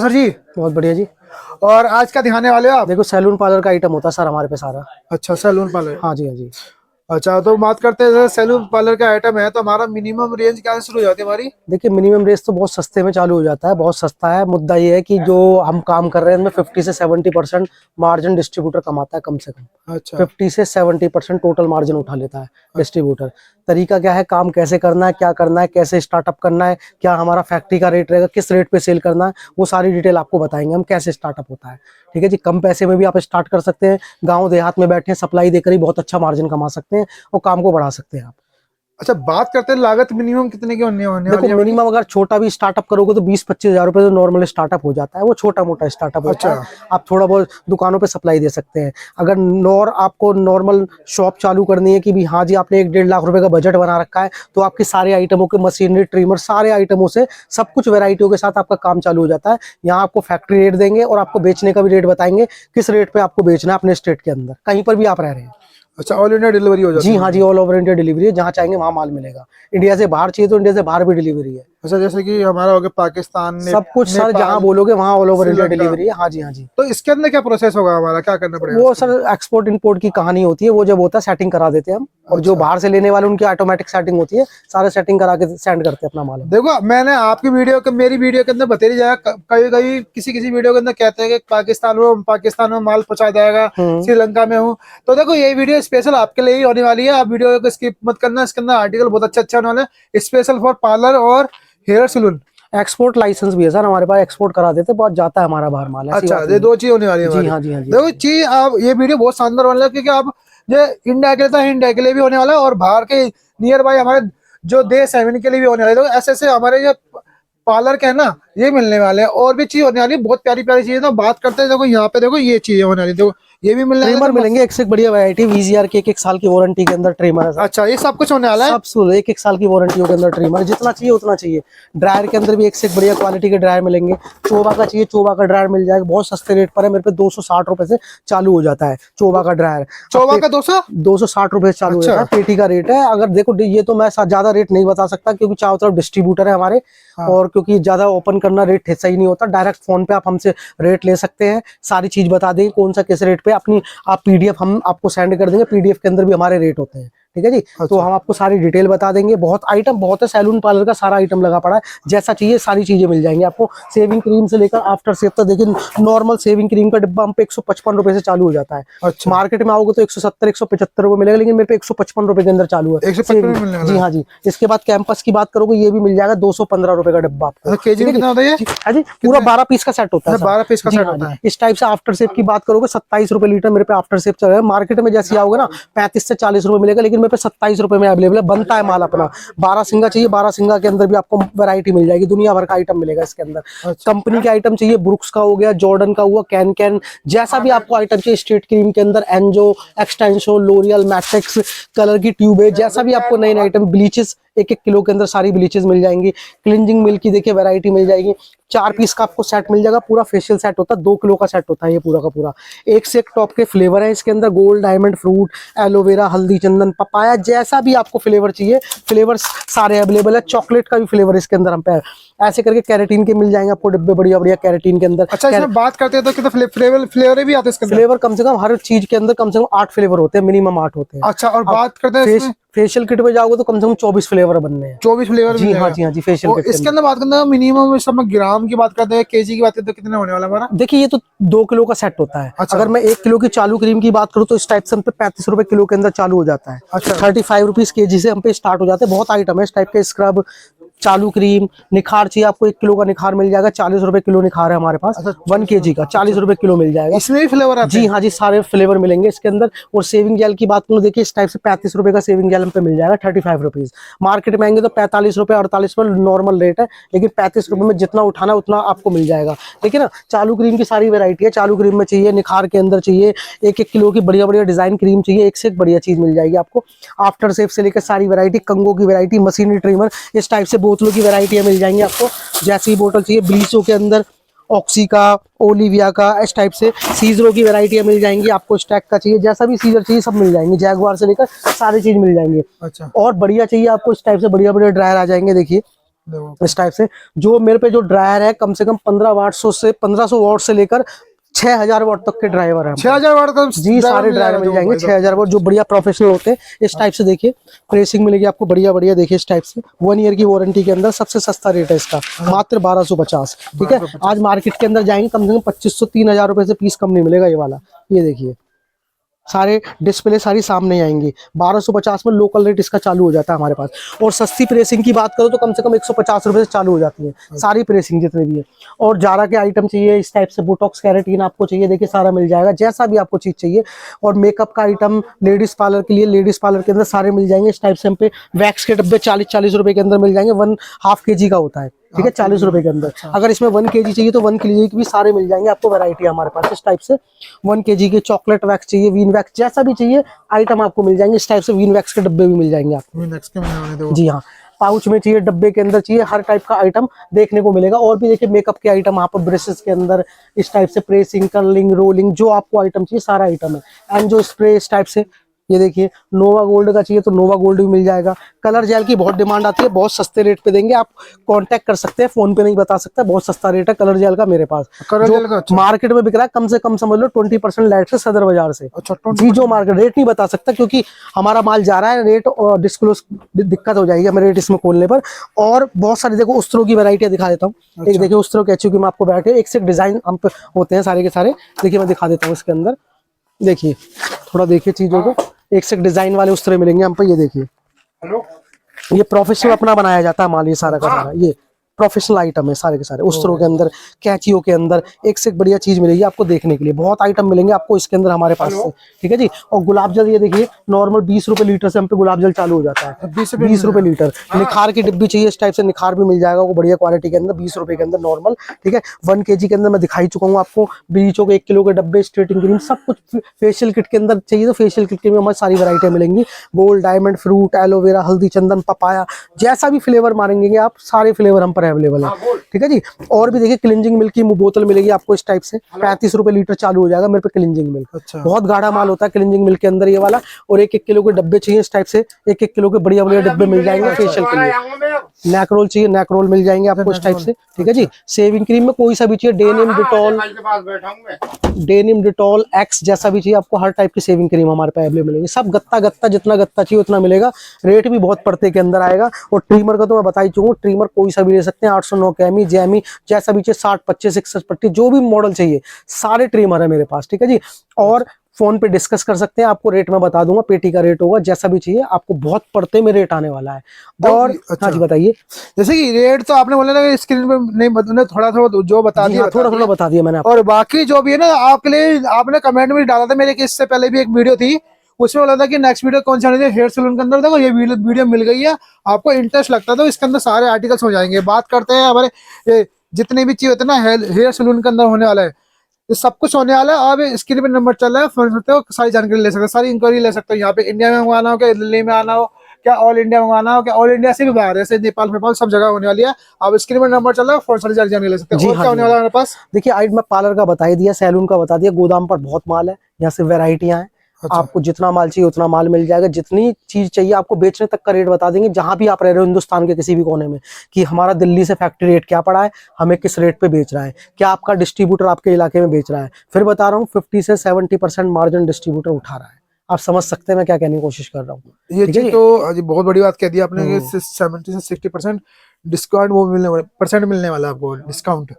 हो सर जी? बहुत बढ़िया जी। और आज क्या दिखाने वाले हो आप? देखो सैलून पार्लर का आइटम होता है सर हमारे पे सारा। अच्छा, सैलून पार्लर। हाँ जी, हाँ जी। अच्छा, तो बात करते हैं सैलून पार्लर का आइटम है तो हमारा मिनिमम रेंज क्या से शुरू हो जाती है हमारी? देखिए मिनिमम रेट तो बहुत सस्ते में चालू हो जाता है, बहुत सस्ता है। मुद्दा ये है कि जो हम काम कर रहे हैं इनमें 50 से 70% मार्जिन डिस्ट्रीब्यूटर कमाता है, कम से कम अच्छा 50 से 70% टोटल मार्जिन उठा लेता है डिस्ट्रीब्यूटर। तरीका क्या है, काम कैसे करना है, क्या करना है, कैसे स्टार्टअप करना है, क्या हमारा फैक्ट्री का रेट रहेगा, किस रेट पे सेल करना है, वो सारी डिटेल आपको बताएंगे हम कैसे स्टार्टअप होता है। ठीक है जी, कम पैसे में भी आप स्टार्ट कर सकते हैं, गाँव देहात में बैठे सप्लाई देकर ही बहुत अच्छा मार्जिन कमा सकते हैं और काम को बढ़ा सकते हैं आप। अच्छा, बात करते हैं लागत मिनिमम कितने की होने देखो वाली है हमारी? मिनिमम अगर छोटा भी स्टार्टअप करोगे तो 20-25 हजार रुपए तो नॉर्मल स्टार्टअप हो जाता है, वो छोटा मोटा स्टार्टअप होता अच्छा। है। आप थोड़ा बहुत दुकानों पे सप्लाई दे सकते हैं। अगर आपको नॉर्मल शॉप चालू करनी है कि भी हाँ जी आपने 1-1.5 लाख रुपए का बजट बना रखा है, तो आपके सारे आइटमों के मशीनरी ट्रिमर सारे आइटमों से सब कुछ वेराइटियों के साथ आपका काम चालू हो जाता है। यहाँ आपको फैक्ट्री रेट देंगे और आपको बेचने का भी रेट बताएंगे, किस रेट पे आपको बेचना है अपने स्टेट के अंदर, कहीं पर भी आप रह रहे हैं। अच्छा, ऑल इंडिया डिलीवरी हो जाती जी है हाँ जी, हमारी? ऑल ओवर इंडिया डिलीवरी है, जहाँ चाहेंगे वहाँ माल मिलेगा। इंडिया से बाहर चाहिए तो इंडिया से बाहर भी डिलीवरी है। अच्छा, जैसे कि हमारा हो गया पाकिस्तान, सब कुछ सर जहाँ नेपाल, बोलोगे वहाँ all over India Sri Lanka. Delivery है। हाँ जी, हाँ जी। तो इसके अंदर क्या प्रोसेस होगा, हमारा क्या करना पड़ेगा वो इसके सर अंदर? एक्सपोर्ट इंपोर्ट की कहानी होती है, वो जब होता है सेटिंग करा देते हैं हम। और जो अच्छा। बाहर से लेने वाले उनकी ऑटोमेटिक सेटिंग होती है, सारे सेटिंग करा के सेंड करते हैं अपना माल हम। देखो, मैंने आपकी वीडियो के मेरी वीडियो के अंदर बतेरी जाएगा, कभी कभी किसी किसी वीडियो के अंदर कहते हैं कि पाकिस्तान में माल पहुंचा जाएगा, श्रीलंका में हूँ। तो देखो, ये वीडियो स्पेशल आपके लिए ही होने वाली है, आप वीडियो को स्किप मत करना। इसके अंदर आर्टिकल बहुत अच्छा अच्छा होने वाला है, स्पेशल फॉर पार्लर और हेयर सलून। एक्सपोर्ट लाइसेंस भी है सर हमारे पास, एक्सपोर्ट करा देते, बहुत जाता है हमारा बाहर माल, ऐसी अच्छा, बात ये नहीं दो चीज होने वाली है है। जी हमारी। हाँ जी, हाँ जी, हाँ देखो जी। चीज, आप ये वीडियो बहुत शानदार होने वाला है, क्योंकि आप जो इंडिया के लिए था, इंडिया के लिए भी होने वाला है और बाहर के नियर बाय हमारे जो देश है इनके लिए भी होने वाले। देखो ऐसे ऐसे हमारे जो पार्लर के है ना, ये मिलने वाले हैं, और भी चीज होने वाली है, बहुत प्यारी प्यारी चीजें। तो बात करते हैं, देखो यहाँ पे देखो ये चीजें होने वाली, देखो ये भी मिलने वाला ट्रिमर है। मिलेंगे एक से एक बढ़िया वैरायटी, वीजीआर के 1-1 साल की वारंटी के अंदर ट्रिमर है सर। अच्छा, ये सब कुछ होने वाला है। सब सुन, 1-1 साल की वारंटी के अंदर ट्रिमर, जितना चाहिए उतना चाहिए। ड्रायर के अंदर भी एक से एक बढ़िया क्वालिटी के ड्रायर मिलेंगे। चोबा का चाहिए, चोबा का ड्रायर मिल जाएगा, बहुत सस्ते रेट पर है, मेरे पे 260 रुपए से चालू हो जाता है चोबा का ड्रायर। चौबा का 200? 260 रुपए से चालू हो अच्छा। जाता है, पेटी का रेट है। अगर देखो ये तो मैं ज्यादा रेट नहीं बता सकता, क्योंकि चारों तरफ डिस्ट्रीब्यूटर है हमारे। हाँ। और क्योंकि ज्यादा ओपन करना रेट सही नहीं होता, डायरेक्ट फोन पे आप हमसे रेट ले सकते हैं, सारी चीज बता देंगे कौन सा किस रेट पे। अपनी आप पीडीएफ हम आपको सेंड कर देंगे, पीडीएफ के अंदर भी हमारे रेट होते हैं। ठीक है जी। अच्छा। तो हम आपको सारी डिटेल बता देंगे। बहुत आइटम बहुत है, सैलून पार्लर का सारा आइटम लगा पड़ा है, जैसा चाहिए सारी चीजें मिल जाएंगी आपको। सेविंग क्रीम से लेकर आफ्टर शेव तक, देखिए नॉर्मल सेविंग क्रीम का डिब्बा हम पे 155 रुपए से चालू हो जाता है। अच्छा। मार्केट में आओगे तो 170-175 रुपए मिलेगा, लेकिन मेरे पे 155 रुपए के अंदर चालू है 155 में मिलने वाला जी है। हाँ जी। इसके बाद कैंपस की बात करोगे, ये भी मिल जाएगा 215 रुपए का डिब्बा आपको। अच्छा, केजी में कितना होता है ये? हाँ जी, पूरा 12 पीस का सेट होता है। 12 पीस का जी सेट हाँ होता जी। है। इस टाइप से आफ्टर शेव की बात करोगे 27 रुपए लीटर मेरे पे आफ्टर शेव चल रहा है। मार्केट में जैसे आओगे ना 35 से 40 रुपए मिलेगा, लेकिन मेरे पे 27 रुपए में अवेलेबल है। बनता है माल अपना। 12 सिंगा चाहिए, 12 सिंगा के अंदर भी आपको वैरायटी मिल जाएगी, दुनिया भर का आइटम मिलेगा इसके अंदर। अच्छा। कंपनी के आइटम चाहिए, ब्रुक्स का हो गया, जॉर्डन का हुआ, कैन जैसा भी आपको आइटम चाहिए, स्ट्रीट क्रीम के अंदर एनजो, एक्सटेंशो, लोरियल, मैट्रिक्स, कलर की ट्यूब है, जैसा भी आपको नए आइटम, ब्लीचेस 1-1 किलो के अंदर सारी ब्लीचेस मिल जाएंगी। क्लिनजिंग मिल्क की देखिए वैरायटी मिल जाएगी। 4 पीस का आपको सेट मिल जाएगा, पूरा फेशियल सेट होता है, 2 किलो का सेट होता है ये पूरा का पूरा। एक से एक टॉप के फ्लेवर है इसके अंदर, गोल्ड, डायमंड, फ्रूट, एलोवेरा, हल्दी, चंदन, पपाया, जैसा भी आपको फ्लेवर चाहिए, फ्लेवर सारे अवेलेबल है। चॉकलेट का भी फ्लेवर इसके अंदर हम पे ऐसे करके कैरेटीन के मिल जाएंगे आपको डिब्बे, बढ़िया बढ़िया कैरेटीन के अंदर। अच्छा, इसमें बात करते हैं तो कितना फ्लेवर भी आते हैं इसके अंदर? फ्लेवर कम से कम हर चीज के अंदर कम से कम 8 फ्लेवर होते हैं, मिनिमम 8 होते हैं। अच्छा, और बात करते हैं इसमें फेशियल किट में जाओगे तो कम से कम 24 फ्लेवर बनने हैं। 24 फ्लेवर जी हाँ जी, हाँ जी। फेशियल किट इसके अंदर बात करते हैं मिनिमम, सब ग्राम की बात करते हैं, केजी की बात करते हैं, तो कितना होने वाला हमारा? देखिए ये तो 2 किलो का सेट होता है। अच्छा। अगर मैं 1 किलो की चालू क्रीम की बात करूँ तो इस टाइप से हम पे 35 रुपए किलो के अंदर चालू हो जाता है। अच्छा। 35 रुपीज केजी से हम पे स्टार्ट हो जाते हैं। बहुत आइटम है इस टाइप के, स्क्रब, चालू क्रीम, निखार चाहिए आपको 1 किलो का निखार मिल जाएगा, 40 रुपए किलो निखार है हमारे पास। अच्छा, 1 केजी का 40 रुपए किलो मिल जाएगा। इसमें भी फ्लेवर आते जी हैं? हाँ जी, सारे फ्लेवर मिलेंगे इसके अंदर। और सेविंग जेल की बात करूँ, देखिए इस टाइप से 35 रुपए का सेविंग जेल हम पे मिल जाएगा, 35 रुपीज। मार्केट में आएंगे तो 45 रुपए, 48 रुपए नॉर्मल रेट है, लेकिन 35 रुपए में जितना उठाना उतना आपको मिल जाएगा। ठीक है ना। चालू क्रीम की सारी वैरायटी है, चालू क्रीम में चाहिए, निखार के अंदर चाहिए, 1-1 किलो की बढ़िया बढ़िया डिजाइन क्रीम चाहिए, एक से एक बढ़िया चीज मिल जाएगी आपको। आफ्टर शेव से लेकर सारी वैरायटी, कंगो की वैरायटी, मशीनरी ट्रिमर, इस टाइप से बोतलों की वैरायटी मिल जाएंगी आपको। जैसी बोतल चाहिए, ब्लीचों के अंदर ऑक्सी का, ओलिविया का, इस टाइप से सीजरों की वैरायटियां मिल जाएंगी आपको। स्टैक का चाहिए, जैसा भी सीजर चाहिए सब मिल जाएंगे, जैगुआर से लेकर सारी चीज मिल जाएंगे। अच्छा। और बढ़िया चाहिए आपको इस टाइप से बढ़िया बढ़िया ड्रायर आ जाएंगे। देखिए देखो इस टाइप से। जो मेरे पे जो ड्रायर है कम से कम 1500 वाट से लेकर 6000 वाट तक के ड्राइवर है। 6000 वाट का जी सारे ड्रायर मिल जाएंगे 6000 वाट, जो बढ़िया प्रोफेशनल होते हैं। इस टाइप से देखिए प्रेसिंग मिलेगी आपको बढ़िया बढ़िया। देखिए इस टाइप से 1 ईयर की वारंटी के अंदर सबसे सस्ता रेट है इसका, मात्र 1250। ठीक है, आज मार्केट के अंदर जाएंगे कम से कम 2500-3000 रुपए से पीस कम नहीं मिलेगा ये वाला। ये देखिए सारे डिस्प्ले सारी सामने आएंगी। 1250 में लोकल रेट इसका चालू हो जाता है हमारे पास। और सस्ती प्रेसिंग की बात करो तो कम से कम 150 रुपए से चालू हो जाती है सारी प्रेसिंग जितने भी है। और जारा के आइटम चाहिए इस टाइप से, बोटॉक्स कैरेटीन आपको चाहिए, देखिए सारा मिल जाएगा जैसा भी आपको चीज चाहिए। और मेकअप का आइटम लेडीज पार्लर के लिए, लेडीज पार्लर के अंदर सारे मिल जाएंगे इस टाइप से। हम पे वैक्स के डब्बे 40-40 रुपए के अंदर मिल जाएंगे, 1/2 kg का होता है। ठीक है, 40 रुपए के अंदर। अगर इसमें 1 kg चाहिए तो 1 kg के भी सारे मिल जाएंगे आपको, वैरायटी हमारे पास इस टाइप से। 1 kg के चॉकलेट वैक्स चाहिए, वीन वैक्स, जैसा भी चाहिए आइटम आपको मिल जाएंगे इस टाइप से। वीन वैक्स के डब्बे भी मिल जाएंगे आपको। नेक्स्ट के महीने दो। जी हाँ, पाउच में चाहिए, डब्बे के अंदर चाहिए, हर टाइप का आइटम देखने को मिलेगा। और भी देखिए मेकअप के आइटम आप ब्रशेस के अंदर इस टाइप से, प्रेसिंग, कर्लिंग, रोलिंग, जो आपको आइटम चाहिए सारा आइटम है। एंड जो स्प्रे इस टाइप से, ये देखिए नोवा गोल्ड का चाहिए तो नोवा गोल्ड भी मिल जाएगा। कलर जेल की बहुत डिमांड आती है, बहुत सस्ते रेट पे देंगे, आप कांटेक्ट कर सकते हैं, फोन पे नहीं बता सकता, बहुत सस्ता रेट है कलर जेल का मेरे पास। कलर जेल का अच्छा। मार्केट में बिक रहा है कम से कम समझ लो 20% लाइट से सदर बाजार से। अच्छा, जी, जो मार्केट रेट नहीं बता सकता क्योंकि हमारा माल जा रहा है, रेट और डिस्क्लोज दिक्कत हो जाएगी हमें रेट इसमें खोलने पर। और बहुत सारी देखो उस्त्रों की वैरायटियां दिखा देता हूँ। एक देखिए उस्त्रों के एचयू की मैं आपको बैठे, एक से डिजाइन हम पे होते हैं सारे के सारे। देखिए मैं दिखा देता हूँ इसके अंदर, देखिए थोड़ा देखिए चीजों को, एक से डिजाइन वाले उस तरह मिलेंगे हम पे। ये देखिए ये प्रोफेशनल अपना बनाया जाता है माल, ये सारा का सारा ये प्रोफेशनल आइटम है सारे के सारे। उस्तरों के अंदर, कैंचियों के अंदर एक से एक बढ़िया चीज मिलेगी आपको देखने के लिए, बहुत आइटम मिलेंगे आपको इसके अंदर हमारे पास से। ठीक है जी। और गुलाब जल ये देखिए नॉर्मल 20 रुपए लीटर से हम पे गुलाब जल चालू हो जाता है, 20 रुपए लीटर। निखार की डिब्बी चाहिए इस टाइप से, निखार भी मिल जाएगा वो बढ़िया क्वालिटी के अंदर 20 रुपए के अंदर नॉर्मल। ठीक है, 1 kg के अंदर मैं दिखाई चुका हूँ आपको। ब्लीचों के 1 किलो के डब्बे, स्ट्रेटिंग क्रीम, सब कुछ। फेशियल किट के अंदर चाहिए तो फेशियल किट के में हमारी सारी वैरायटियां मिलेंगी। गोल्ड, डायमंड, फ्रूट, एलोवेरा, हल्दी, चंदन, पपाया, जैसा भी फ्लेवर मारेंगे आप सारे फ्लेवर हम पर अवेलेबल है। ठीक है जी। और भी देखिए क्लिंजिंग मिल्क की बोतल मिलेगी आपको इस टाइप से, 35 रुपए लीटर चालू हो जाएगा मेरे पे क्लिंजिंग मिल्क। अच्छा। बहुत गाढ़ा माल होता है क्लिंजिंग मिल्क के अंदर ये वाला। और 1-1 किलो के डब्बे चाहिए इस टाइप से, 1-1 किलो के बढ़िया बढ़िया डब्बे मिल जाएंगे फेशियल के लिए। नेक्रोल चाहिए, नेक्रोल मिल जाएंगे आपको इस टाइप से। ठीक है जी। सेविंग क्रीम में कोई सा भी चाहिए, denim, Dettol, denim, Dettol, x, जैसा भी चाहिए आपको हर टाइप की सेविंग क्रीम हमारे पास अवेलेबल मिलेगी। सब गत्ता गत्ता, जितना गत्ता चाहिए उतना मिलेगा। रेट भी बहुत पड़ते के अंदर आएगा। और ट्रिमर का तो मैं बता ही चुका हूँ, ट्रिमर कोई सा भी ले सकते हैं, 809 कैमी, जैमी, जैसा भी चाहिए, 60, 25, 61 पट्टी, जो भी मॉडल चाहिए सारे ट्रिमर है मेरे पास। ठीक है जी। और फोन पे डिस्कस कर सकते हैं, आपको रेट मैं बता दूंगा, पेटी का रेट होगा, जैसा भी चाहिए आपको बहुत पड़ते में रेट आने वाला है। और अच्छा। हाँ जी बताइए। जैसे कि रेट तो आपने बोला ना स्क्रीन पे नहीं बताना, थोड़ा थोड़ा जो बता दिया, थोड़ा थोड़ा बता दिया मैंने आपको। और बाकी जो भी है ना आपके लिए, आपने कमेंट में डाला था मेरे कि इससे पहले भी एक वीडियो थी, उसमें बोला था कि नेक्स्ट वीडियो कौन सी आनी है हेयर सलून के अंदर। देखो ये वीडियो मिल गई है, आपको इंटरेस्ट लगता है तो इसके अंदर सारे आर्टिकल्स हो जाएंगे। बात करते हैं हमारे जितने भी चीज होते हैं ना हेयर सलून के अंदर होने वाला है, ये सब कुछ होने वाला है। आप स्क्रीन पे नंबर चल रहा है, फोन करते हो, सारी जानकारी ले सकते हो, सारी इंक्वायरी ले सकते हो। यहाँ पे इंडिया में मंगवाना हो, क्या दिल्ली में आना हो, क्या ऑल इंडिया मंगवाना हो, क्या ऑल इंडिया से भी बाहर, जैसे नेपाल नेपाल सब जगह होने वाली है। आप स्क्रीन पर नंबर चल रहा है, फोन सारी जानकारी ले सकते हो। और क्या होने वाला है हमारे पास? देखिए आज मैं पार्लर का बता ही दिया, सैलून का बता दिया, गोदाम पर बहुत माल है, यहाँ से वेराइटियां हैं। अच्छा। आपको जितना माल चाहिए उतना माल मिल जाएगा, जितनी चीज चाहिए आपको बेचने तक का रेट बता देंगे, जहां भी आप रह रहे हो हिंदुस्तान के किसी भी कोने में, कि हमारा दिल्ली से फैक्ट्री रेट क्या पड़ा है, हमें किस रेट पे बेच रहा है, क्या आपका डिस्ट्रीब्यूटर आपके इलाके में बेच रहा है। फिर बता रहा हूँ 50 से 70% मार्जिन डिस्ट्रीब्यूटर उठा रहा है। आप समझ सकते हैं मैं क्या कहने की कोशिश कर रहा हूँ। ये चीज तो अजी बहुत बड़ी बात कह दी आपने कि 70 से 60% डिस्काउंट वो मिलने वाला है आपको डिस्काउंट।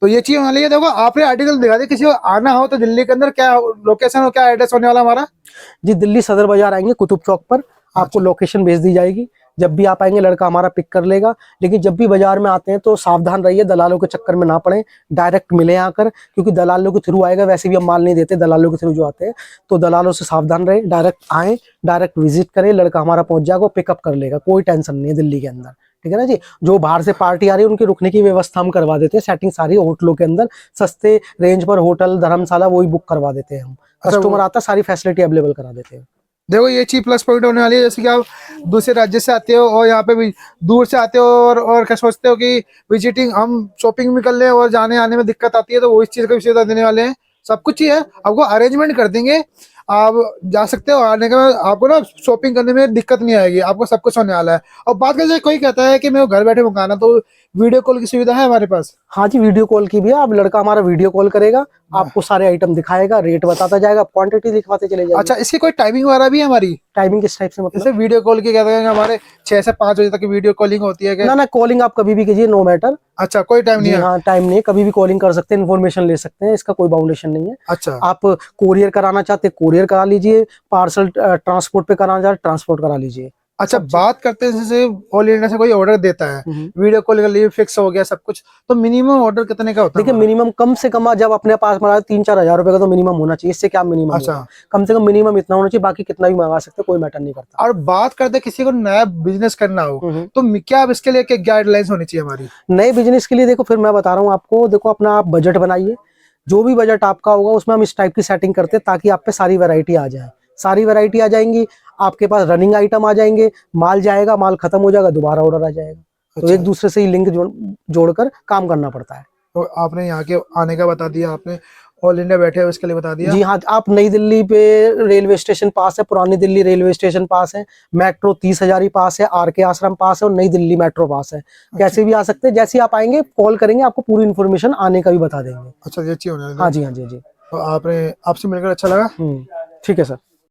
तो ये चीज होने वाली है। देखो आपने आर्टिकल दिखा दिया, किसी को आना हो तो दिल्ली के अंदर क्या लोकेशन हो, क्या एड्रेस होने वाला हमारा? जी दिल्ली सदर बाजार आएंगे कुतुब चौक पर, आपको लोकेशन भेज दी जाएगी। जब भी आप आएंगे लड़का हमारा पिक कर लेगा। लेकिन जब भी बाजार में आते हैं तो सावधान रहिए, दलालों के चक्कर में ना पड़े, डायरेक्ट मिले आकर, क्योंकि दलालों के थ्रू आएगा, वैसे भी हम माल नहीं देते दलालों के थ्रू जो आते हैं, तो दलालों से सावधान रहे, डायरेक्ट आए, डायरेक्ट विजिट करें, लड़का हमारा पहुंच जाएगा, पिकअप कर लेगा, कोई टेंशन नहीं है दिल्ली के अंदर। ठीक है ना जी। जो बाहर से पार्टी आ रही है उनके रुकने की व्यवस्था हम करवा देते हैं, सेटिंग सारी होटलों के अंदर, सस्ते रेंज पर होटल धर्मशाला वही बुक करवा देते हैं हम। कस्टमर आता सारी फैसिलिटी अवेलेबल करा देते हैं। देखो ये चीज प्लस पॉइंट होने वाली है, जैसे कि आप दूसरे राज्य से आते हो और यहाँ पे भी दूर से आते हो और क्या सोचते हो कि विजिटिंग हम शॉपिंग भी कर लें और जाने आने में दिक्कत आती है, तो वो इस चीज का भी सुविधा देने वाले हैं। सब कुछ ही है, आपको अरेंजमेंट कर देंगे। आप जा सकते हो, आने के बाद आपको ना शॉपिंग करने में दिक्कत नहीं आएगी, आपको सब कुछ होने वाला है। और बात करें, कोई कहता है कि मैं घर बैठे मंगाना, तो वीडियो कॉल की सुविधा है हमारे पास। हाँ जी, वीडियो कॉल की भी है। आप लड़का हमारा वीडियो कॉल करेगा, आपको सारे आइटम दिखाएगा, रेट बताता जाएगा, क्वांटिटी दिखाते चले जाएगा। अच्छा, इसकी कोई टाइमिंग वगैरह भी है हमारी? टाइमिंग किस टाइप से मतलब? जैसे वीडियो कॉल की कहते हैं कि हमारे 6 से 5 बजे तक की वीडियो कॉलिंग होती है ना कि? ना, कॉलिंग आप कभी भी कीजिए, नो मैटर। अच्छा, कोई टाइम नहीं जी है? हाँ, टाइम नहीं है, कभी भी कॉलिंग कर सकते हैं, इन्फॉर्मेशन ले सकते हैं, इसका कोई बाउंडेशन नहीं है। अच्छा आप कोरियर कराना चाहते हैं कोरियर करा लीजिए, पार्सल ट्रांसपोर्ट पे कराना चाहते ट्रांसपोर्ट करा लीजिए। अच्छा, सब चीज। बात करते हैं जैसे ऑल इंडिया से कोई ऑर्डर देता है, हम्म। वीडियो कॉल के लिए फिक्स हो गया सब कुछ, तो मिनिमम ऑर्डर कितने का होता है देखिए, हमारा? मिनिमम कम से कम जब अपने पास हमारा 3-4 हज़ार रुपए का तो मिनिमम होना चाहिए, इससे क्या मिनिमम अच्छा, होगा। कम से कम मिनिमम इतना होना चाहिए, बाकी कितना भी मंगा सकते हैं, कोई मैटर नहीं करता। और बात करते हैं किसी को नया बिजनेस करना हो, हम्म। तो क्या अब इसके लिए क्या गाइडलाइंस होनी चाहिए हमारी? नए बिजनेस के लिए देखो, फिर मैं बता रहा हूँ आपको, देखो अपना आप बजट बनाइए, जो भी बजट आपका होगा उसमें हम इस टाइप की सेटिंग करते हैं ताकि आप पे सारी वैरायटी आ जाए। सारी वैरायटी आ जाएंगी, आपके पास रनिंग आइटम आ जाएंगे, माल जाएगा, माल खत्म हो जाएगा, दोबारा ऑर्डर आ जाएगा। तो अच्छा, एक दूसरे से ही लिंक जोड़कर काम करना पड़ता है। तो आपने यहाँ के आने का बता दिया, आपने ऑल इंडिया बैठे हो इसके लिए बता दिया। जी हाँ, आप नई दिल्ली पे रेलवे स्टेशन पास है, पुरानी दिल्ली रेलवे स्टेशन पास है, मेट्रो 30,000 ही पास है, आरके आश्रम पास है और नई दिल्ली मेट्रो पास है। कैसे भी आ सकते हैं, जैसे ही आप आएंगे कॉल करेंगे, आपको पूरी इन्फॉर्मेशन आने का भी बता देंगे। अच्छा, ये अच्छी होने हाँ वाली जी, है। हाँ जी, हाँ जी। तो आपने, आपसे मिलकर अच्छा लगा। ठीक है सर।